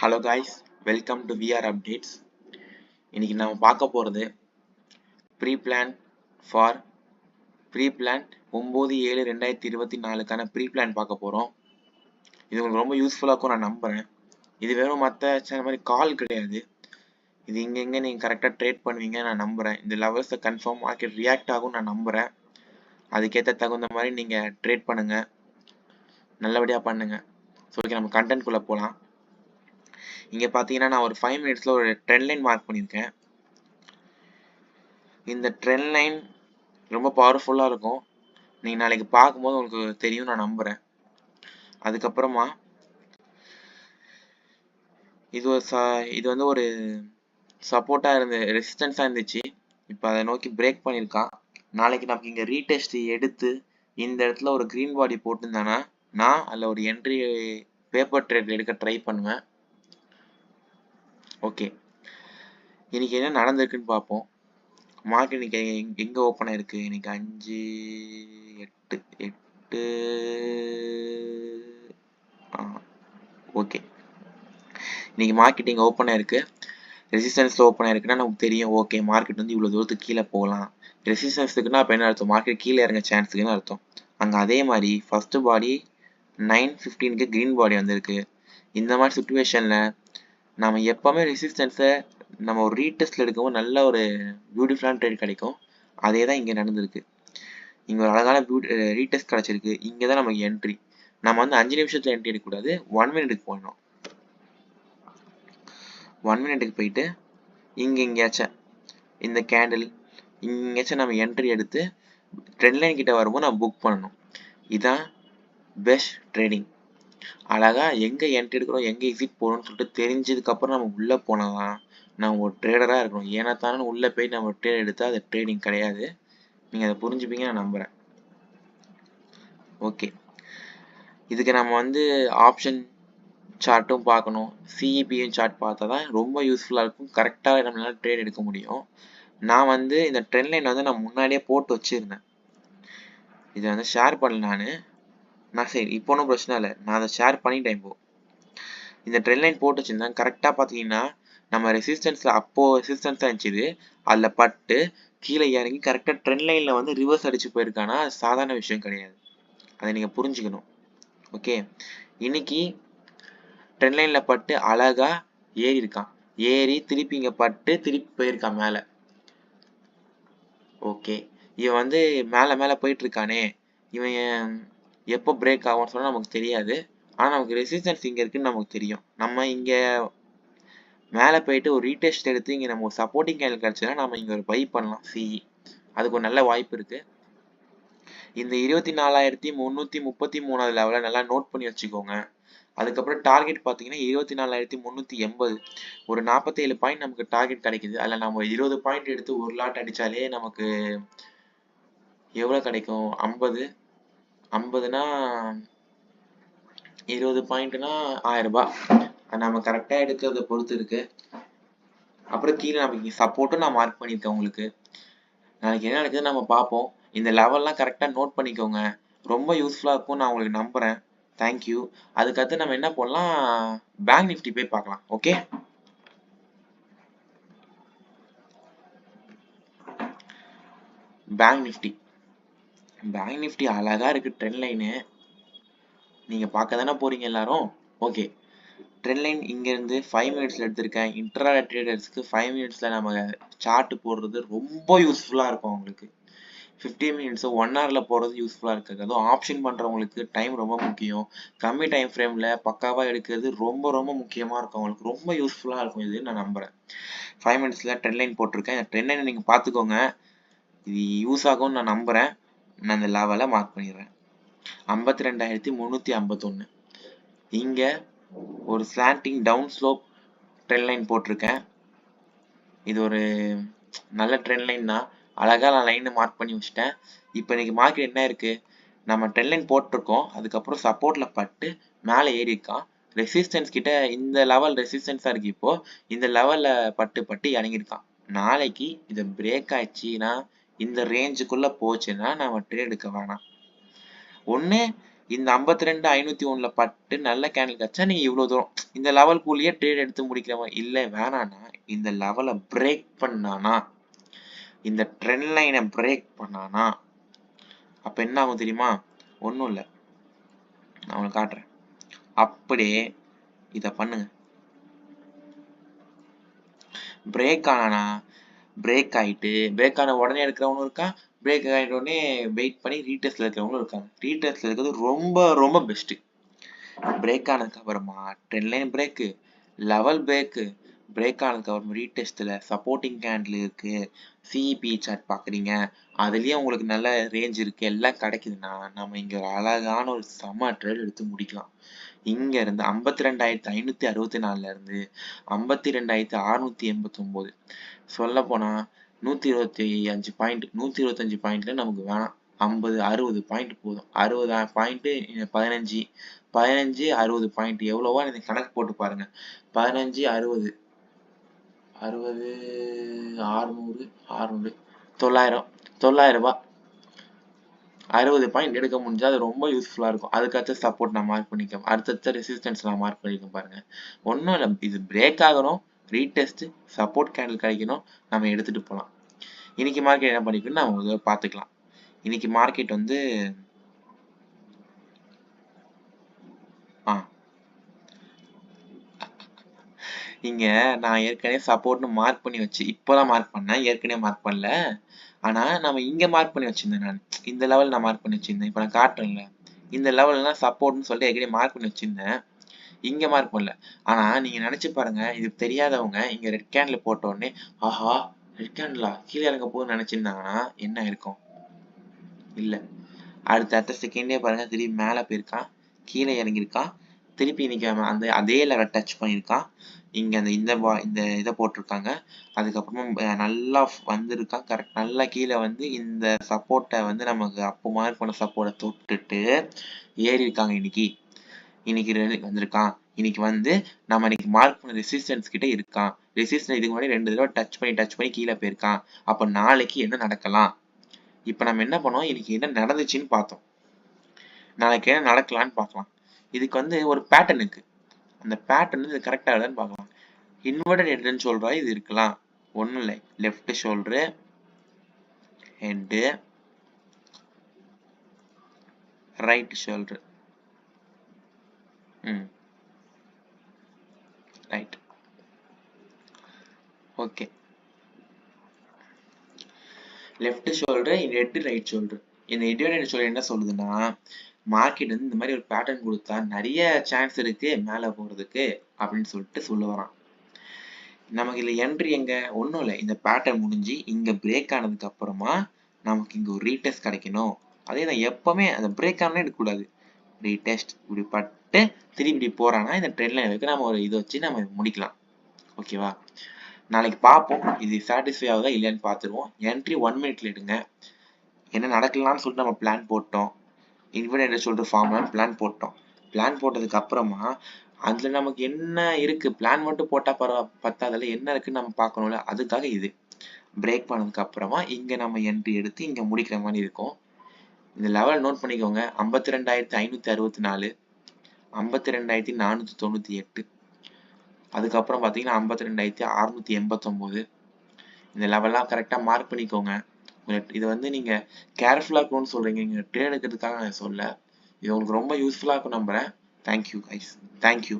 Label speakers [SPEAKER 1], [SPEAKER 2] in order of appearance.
[SPEAKER 1] Hello guys, welcome to VR updates. இன்னைக்கு நம்ம பார்க்க போகிறது pre plan for pre plan 9/7/2024க்கான ப்ரீ பிளான் பார்க்க போகிறோம். இது உங்களுக்கு ரொம்ப யூஸ்ஃபுல்லாக இருக்கும் நான் நம்புகிறேன். இது வெறும் மற்ற சேனல் மாதிரி கால் கிடையாது. இது இங்கே நீங்கள் கரெக்டாக ட்ரேட் பண்ணுவீங்க நான் நம்புகிறேன். இந்த லெவல்ஸை கன்ஃபார்ம் மார்க்கெட் ரியாக்ட் ஆகும் நான் நம்புகிறேன். அதுக்கேற்ற தகுந்த மாதிரி நீங்கள் ட்ரேட் பண்ணுங்கள், நல்லபடியாக பண்ணுங்கள். ஸோ ஓகே, நம்ம கண்டென்ட்குள்ளே போகலாம். இங்கே பார்த்தீங்கன்னா நான் ஒரு 5 மினிட்ஸில் ஒரு ட்ரெண்ட் லைன் மார்க் பண்ணியிருக்கேன். இந்த ட்ரெண்ட் லைன் ரொம்ப பவர்ஃபுல்லாக இருக்கும். நீங்கள் நாளைக்கு பார்க்கும்போது உங்களுக்கு தெரியும் நான் நம்புகிறேன். அதுக்கப்புறமா இது வந்து ஒரு சப்போர்ட்டாக ரெசிஸ்டன்ஸாக இருந்துச்சு. இப்போ அதை நோக்கி பிரேக் பண்ணியிருக்கான். நாளைக்கு நமக்கு இங்கே ரீடெஸ்ட் எடுத்து இந்த இடத்துல ஒரு க்ரீன் பாடி போட்டிருந்தானா நான் அதில் ஒரு என்ட்ரி பேப்பர் ட்ரேட் எடுக்க ட்ரை பண்ணுவேன். ஓகே, இன்னைக்கு என்ன நடந்திருக்குன்னு பார்ப்போம். மார்க்கெட் இன்னைக்கு எங்கே ஓப்பன் ஆயிருக்கு? இன்னைக்கு 5/8 ஓகே, இன்னைக்கு மார்க்கெட் இங்கே ஓப்பன் ஆயிருக்கு. ரெசிஸ்டன்ஸில் ஓப்பன் ஆயிருக்குன்னா நமக்கு தெரியும், ஓகே மார்க்கெட் வந்து இவ்வளோ தூரத்துக்கு கீழே போகலாம். ரெசிஸ்டன்ஸுக்குன்னா அப்போ என்ன அர்த்தம்? மார்க்கெட் கீழே இறங்க சான்ஸுக்குன்னு அர்த்தம். அங்கே அதே மாதிரி ஃபஸ்ட்டு பாடி 9:15க்கு க்ரீன் பாடி வந்திருக்கு. இந்த மாதிரி சுச்சுவேஷனில் நம்ம எப்போவுமே ரெசிஸ்டன்ஸை நம்ம ஒரு ரீடெஸ்ட்டில் எடுக்கவும் நல்ல ஒரு பியூட்டிஃபுல்லான ட்ரேட் கிடைக்கும். அதே தான் இங்கே நடந்திருக்கு. இங்கே ஒரு அழகான ரீடெஸ்ட் கிடச்சிருக்கு. இங்கே தான் நமக்கு என்ட்ரி. நம்ம வந்து 5 நிமிஷத்தில் என்ட்ரி எடுக்கக்கூடாது, 1 மினிட்டுக்கு போயிடணும். 1 மினிட்டுக்கு போயிட்டு எங்கேயாச்சும் இந்த கேண்டில் எங்கேயாச்சும் நம்ம என்ட்ரி எடுத்து ட்ரெண்ட் லைன் கிட்ட வரும்போது நம்ம புக் பண்ணணும். இதுதான் பெஸ்ட் ட்ரேடிங். அழகாக எங்கே என்ட்ரி எடுக்கிறோம், எங்கே எக்ஸிட் போகணும்னு சொல்லிட்டு தெரிஞ்சதுக்கப்புறம் நம்ம உள்ளே போனதான் நம்ம ஒரு ட்ரேடராக இருக்கணும். ஏன்னா தானே உள்ளே போய் நம்ம ட்ரேட் எடுத்தால் அது ட்ரேடிங் கிடையாது. நீங்கள் அதை புரிஞ்சுப்பீங்க நான் நம்புகிறேன். ஓகே, இதுக்கு நம்ம வந்து ஆப்ஷன் சார்ட்டும் பார்க்கணும், சிஇபியும் சார்ட் பார்த்தா தான் ரொம்ப யூஸ்ஃபுல்லாக இருக்கும். கரெக்டாக நம்மளால் ட்ரேட் எடுக்க முடியும். நான் வந்து இந்த ட்ரெண்ட் லைன் வந்து நான் முன்னாடியே போட்டு வச்சுருந்தேன். இதை வந்து ஷேர் பண்ணல நான் சரி இப்போ ஒன்றும் பிரச்சனை இல்லை, நான் அதை ஷேர் பண்ணிட்டேன். இப்போது இந்த ட்ரெண்ட் லைன் போட்டு வச்சுருந்தேன். கரெக்டாக பார்த்தீங்கன்னா நம்ம ரெசிஸ்டன்ஸில் அப்போது ரெசிஸ்டன்ஸாக இருந்துச்சு, அதில் பட்டு கீழே இறங்கி கரெக்டாக ட்ரெண்ட் லைனில் வந்து ரிவர்ஸ் அடித்து போயிருக்கானா அது சாதாரண விஷயம் கிடையாது. அதை நீங்கள் புரிஞ்சுக்கணும். ஓகே, இன்னைக்கு ட்ரெண்ட் லைனில் பட்டு அழகாக ஏறி இருக்கான். ஏறி திருப்பி இங்கே பட்டு திருப்பி போயிருக்கான் மேலே. ஓகே, இவன் வந்து மேலே போயிட்டு இருக்கானே, இவன் எப்போ பிரேக் ஆகும்னு சொன்னால் நமக்கு தெரியாது. ஆனால் நமக்கு ரெசிஸ்டன்ஸ் இங்கே இருக்குன்னு நமக்கு தெரியும். நம்ம இங்கே மேலே போயிட்டு ஒரு ரீடெஸ்ட் எடுத்து இங்கே நம்ம ஒரு சப்போர்ட்டிங் கேண்டில் கிடச்சுன்னா நம்ம இங்கே ஒரு பை பண்ணலாம் சிஇ. அதுக்கு ஒரு நல்ல வாய்ப்பு இருக்குது. இந்த 24,333 லெவலை நல்லா நோட் பண்ணி வச்சுக்கோங்க. அதுக்கப்புறம் டார்கெட் பார்த்தீங்கன்னா 24,380. ஒரு 47 பாயிண்ட் நமக்கு டார்கெட் கிடைக்குது. அதில் நம்ம 20 பாயிண்ட் எடுத்து ஒரு லாட் அடித்தாலே நமக்கு எவ்வளோ கிடைக்கும்? 50னா 20 பாயிண்ட்னா 1000 ரூபாய். அது நம்ம கரெக்டாக எடுக்கிறத பொறுத்து இருக்கு. அப்புறம் கீழே நமக்கு சப்போர்ட்டும் நான் மார்க் பண்ணியிருக்கேன். உங்களுக்கு நாளைக்கு என்ன நடக்குதுன்னு நம்ம பார்ப்போம். இந்த லெவல்லாம் கரெக்டாக நோட் பண்ணிக்கோங்க, ரொம்ப யூஸ்ஃபுல்லாக இருக்கும் நான் உங்களுக்கு நம்புகிறேன். தேங்க்யூ. அதுக்கடுத்து நம்ம என்ன பண்ணலாம், பேங்க் நிஃப்டி போய் பார்க்கலாம். ஓகே, பேங்க் நிஃப்டி அழகாக இருக்குது. ட்ரெண்ட் லைனு நீங்கள் பார்க்க தானே போகிறீங்க எல்லாரும். ஓகே, ட்ரெண்ட் லைன் இங்கேருந்து 5 மினிட்ஸில் எடுத்திருக்கேன். இன்ட்ராடே ட்ரேடர்ஸ்க்கு 5 மினிட்ஸில் நம்ம சார்ட் போடுறது ரொம்ப யூஸ்ஃபுல்லாக இருக்கும். உங்களுக்கு 15 மினிட்ஸ் 1 ஹவரில் போகிறது யூஸ்ஃபுல்லாக இருக்குது. அதுவும் ஆப்ஷன் பண்ணுறவங்களுக்கு டைம் ரொம்ப முக்கியம். கம்மி டைம் ஃப்ரேமில் பக்காவாக எடுக்கிறது ரொம்ப ரொம்ப முக்கியமாக இருக்கும். அவங்களுக்கு ரொம்ப யூஸ்ஃபுல்லாக இருக்கும். இது நான் நம்புகிறேன். 5 மினிட்ஸில் ட்ரெண்ட் லைன் போட்டிருக்கேன். ட்ரெண்ட் லைனை நீங்கள் பார்த்துக்கோங்க, இது யூஸ் ஆகும்னு நான் நம்புகிறேன். நான் இந்த லெவலை மார்க் பண்ணிடுறேன். 52,351. இங்கே ஒரு slanting down slope trend line போட்டிருக்கேன். இது ஒரு நல்ல ட்ரெண்ட் லைன் தான். அழகாக நான் லைனை மார்க் பண்ணி வச்சுட்டேன். இப்போ இன்னைக்கு மார்க்கெட் என்ன இருக்குது, நம்ம ட்ரெண்ட் லைன் போட்டிருக்கோம், அதுக்கப்புறம் சப்போர்ட்டில் பட்டு மேலே ஏறி இருக்கான். ரெசிஸ்டன்ஸ் கிட்ட இந்த லெவல் ரெசிஸ்டன்ஸாக இருக்குது. இப்போது இந்த லெவலில் பட்டு இறங்கியிருக்கான். நாளைக்கு இதை பிரேக் ஆயிடுச்சுன்னா இந்த ரேஞ்சுக்குள்ளே போச்சுன்னா நம்ம ட்ரேட் எடுக்க வேணாம். ஒன்று இந்த 52,501ல பட்டு நல்ல கேண்டில் கிடைச்சா நீங்க இவ்வளவு தூரம் இந்த லெவல்குள்ளேயே ட்ரேட் எடுத்து முடிக்கிற மாதிரி இல்ல வேணாம்னா இந்த லெவலை பிரேக் பண்ணானா இந்த ட்ரெண்ட் லைனை பிரேக் பண்ணானா அப்ப என்ன ஆகும் தெரியுமா? ஒன்றும் இல்லை, நான் உங்களுக்கு காட்டுறேன். அப்படியே இதை பண்ணுங்க. பிரேக் ஆனானா பிரேக் ஆயிட்டு பிரேக் ஆன உடனே எடுக்கிறவனும் இருக்கா, பிரேக் ஆகிட்ட உடனே வெயிட் பண்ணி ரீடெஸ்ட்ல இருக்கிறவங்களும் இருக்காங்க. ரீடெஸ்ட்ல இருக்கிறது ரொம்ப ரொம்ப பெஸ்ட். பிரேக் ஆனதுக்கு அப்புறமா trend line break, level break, break ஆனதுக்கு அப்புறம் ரீடெஸ்ட்ல சப்போர்ட்டிங் கேண்டில் இருக்கு, சிஇபி சார்ட் பாக்குறீங்க, அதுலயே உங்களுக்கு நல்ல ரேஞ்ச் இருக்கு, எல்லாம் கிடைக்குதுன்னா நம்ம இங்க ஒரு அழகான ஒரு செம ட்ரேட் எடுத்து முடிக்கலாம். இங்க இருந்து 52,564ல இருந்து 52,689, சொல்ல போனா 125 பாயிண்ட், 125 பாயிண்ட்ல நமக்கு வேணாம், 50 60 பாயிண்ட் போதும். 60 பாயிண்ட் 15 15 60 பாயிண்ட் எவ்வளவோ எனக்கு கணக்கு போட்டு பாருங்க. 15 60 60 600 600 900 900 ரூபாய் 60 பாயிண்ட் எடுக்க முடிஞ்சா அது ரொம்ப யூஸ்ஃபுல்லா இருக்கும். அதுக்கடுத்த சப்போர்ட் நான் மார்க் பண்ணிக்கேன், அடுத்தடுத்த ரெசிஸ்டன்ஸ் நான் மார்க் பண்ணிருக்கேன் பாருங்க. ஒன்றும் இல்லை, இது பிரேக் ஆகணும், ரீடெஸ்ட் சப்போர்ட் கேண்டில் கிடைக்கணும், நம்ம எடுத்துட்டு போகலாம். இன்னைக்கு மார்க்கெட் என்ன பண்ணிக்கணும் நம்ம பார்த்துக்கலாம். இன்னைக்கு மார்க்கெட் வந்து இங்க நான் ஏற்கனவே சப்போர்ட்னு மார்க் பண்ணி வச்சு இப்போதான் மார்க் பண்ணேன், ஏற்கனவே மார்க் பண்ணல. ஆனா நம்ம இங்க மார்க் பண்ணி வச்சிருந்தேன், நான் இந்த லெவல் நான் மார்க் பண்ணி வச்சிருந்தேன். இப்போ நான் காட்டுறேன்ல இந்த லெவல்லாம் சப்போர்ட்னு சொல்லிட்டு ஏற்கனவே மார்க் பண்ணி வச்சிருந்தேன், இங்க மார்க் பண்ணல. ஆனா நீங்க நினைச்சு பாருங்க, இது தெரியாதவங்க இங்க ரெட் கேண்டில் போட்ட உடனே ஆஹா ரெட் கேண்டிலா கீழே இறங்க போகுதுன்னு நினைச்சிருந்தாங்கன்னா என்ன இருக்கும்? இல்ல, அடுத்த செகண்டே பாருங்க திருப்பி மேல போயிருக்கான், கீழே இறங்கியிருக்கான், திருப்பி இன்னைக்கு அந்த அதே லெவல் டச் பண்ணியிருக்கான். இங்க அந்த இந்த இதை போட்டிருக்காங்க, அதுக்கப்புறமா நல்லா வந்திருக்கான் கரெக்ட், நல்லா கீழே வந்து இந்த சப்போர்ட்டை வந்து நமக்கு அப்போ மார்க் பண்ண சப்போர்ட்டை தொட்டுட்டு ஏறி இருக்காங்க. இன்னைக்கு வந்திருக்கான். இன்னைக்கு வந்து நம்ம இன்னைக்கு மார்க் பண்ண ரெசிஸ்டன்ஸ் கிட்ட இருக்கான். ரெசிஸ்டன்ஸ் இதுக்கு முன்னாடி 2 தடவை டச் பண்ணி கீழே போயிருக்கான். அப்ப நாளைக்கு என்ன நடக்கலாம்? இப்ப நம்ம என்ன பண்ணோம், இன்னைக்கு என்ன நடந்துச்சுன்னு பார்த்தோம், நாளைக்கு என்ன நடக்கலான்னு பார்க்கலாம். இதுக்கு வந்து ஒரு பேட்டர்ன் இருக்கு, அந்த பேட்டர்ன் இது கரெக்டா இல்லைன்னு பார்க்கலாம். இன்வெர்டட் ஹெட்னு சொல்றா, இது இருக்கலாம். ஒன்றும் இல்லை, left shoulder head right shoulder, right, okay. Left shoulder head right shoulder. இந்த ஹெட் ஷோல்டர் என்ன சொல்லுதுன்னா, மார்க்கெட் வந்து இந்த மாதிரி ஒரு பேட்டர்ன் கொடுத்தா நிறைய சான்ஸ் இருக்கு மேலே போறதுக்கு அப்படின்னு சொல்லிட்டு சொல்ல வரான். நமக்கு இல்லை என்ட்ரி எங்க? ஒன்றும் இல்லை, இந்த பேட்டர்ன் முடிஞ்சு இங்க பிரேக் ஆனதுக்கு அப்புறமா நமக்கு இங்க ஒரு ரீடெஸ்ட் கிடைக்கணும். அதே தான் எப்பவுமே அந்த பிரேக் ஆனே எடுக்கக்கூடாது, ரீடெஸ்ட் இப்படி பட்டு திருப்பி இப்படி போறான்னா இந்த ட்ரெண்ட் லைன் இருக்கு, நம்ம ஒரு இதை வச்சு நம்ம முடிக்கலாம். ஓகேவா? நாளைக்கு பார்ப்போம், இது சாட்டிஸ்ஃபை ஆகுதா இல்லையான்னு பார்த்துருவோம். என்ட்ரி 1 மினிட்ல எடுங்க. என்ன நடக்கலாம்னு சொல்லிட்டு நம்ம பிளான் போட்டோம், இன்வெர்டட் ஷோல்டர் ஃபார்ம்லான்னு பிளான் போட்டோம். பிளான் போட்டதுக்கு அப்புறமா அதுல நமக்கு என்ன இருக்கு, பிளான் மட்டும் போட்டா பத்தாதுல, என்ன இருக்குன்னு நம்ம பார்க்கணும்ல, அதுக்காக இது பிரேக் பண்ணதுக்கு அப்புறமா இங்க நம்ம என்ட்ரி எடுத்து இங்க முடிக்கிற மாதிரி இருக்கும். இந்த லெவல் நோட் பண்ணிக்கோங்க, 52,564, 52,498, அதுக்கப்புறம் பார்த்தீங்கன்னா 52,689. இந்த லெவல்லாம் கரெக்டாக மார்க் பண்ணிக்கோங்க. இது வந்து நீங்க கேர்ஃபுல்லா இருக்கணும்னு சொல்றீங்க, இங்க ட்ரேட் எடுக்கிறதுக்காக நான் சொல்ல. இது உங்களுக்கு ரொம்ப யூஸ்ஃபுல்லா இருக்கும் நம்புறேன். Thank you guys, thank you.